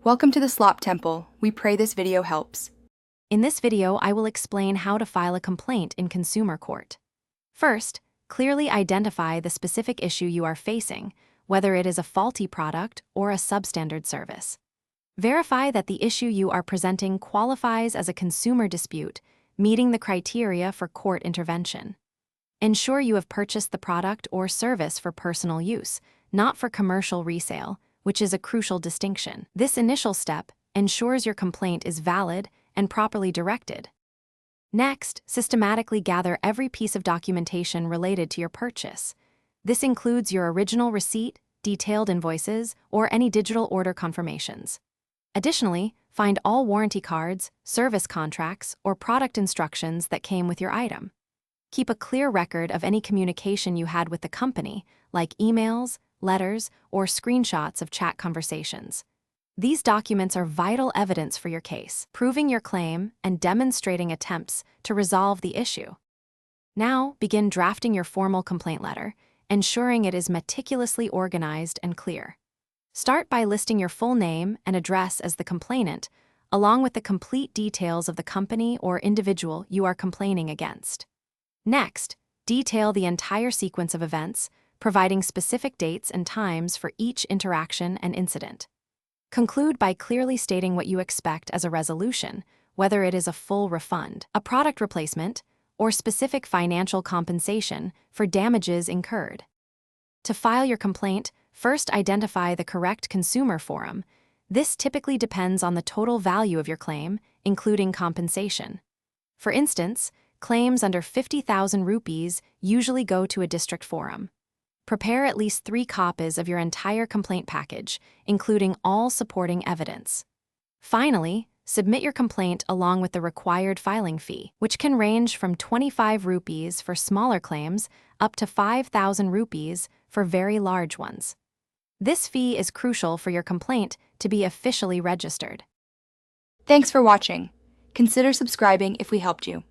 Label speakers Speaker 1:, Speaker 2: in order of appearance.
Speaker 1: Welcome to the Slop Temple. We pray this video helps.
Speaker 2: In this video, I will explain how to file a complaint in consumer court. First, clearly identify the specific issue you are facing, whether it is a faulty product or a substandard service. Verify that the issue you are presenting qualifies as a consumer dispute, meeting the criteria for court intervention. Ensure you have purchased the product or service for personal use, not for commercial resale, which is a crucial distinction. This initial step ensures your complaint is valid and properly directed. Next, systematically gather every piece of documentation related to your purchase. This includes your original receipt, detailed invoices, or any digital order confirmations. Additionally, find all warranty cards, service contracts, or product instructions that came with your item. Keep a clear record of any communication you had with the company, like emails, letters, or screenshots of chat conversations. These documents are vital evidence for your case, proving your claim and demonstrating attempts to resolve the issue. Now, begin drafting your formal complaint letter, ensuring it is meticulously organized and clear. Start by listing your full name and address as the complainant, along with the complete details of the company or individual you are complaining against. Next, detail the entire sequence of events, providing specific dates and times for each interaction and incident. Conclude by clearly stating what you expect as a resolution, whether it is a full refund, a product replacement, or specific financial compensation for damages incurred. To file your complaint, first identify the correct consumer forum. This typically depends on the total value of your claim, including compensation. For instance, claims under 50,000 rupees usually go to a district forum. Prepare at least 3 copies of your entire complaint package, including all supporting evidence. Finally, submit your complaint along with the required filing fee, which can range from 25 rupees for smaller claims up to 5,000 rupees for very large ones. This fee is crucial for your complaint to be officially registered.
Speaker 1: Thanks for watching. Consider subscribing if we helped you.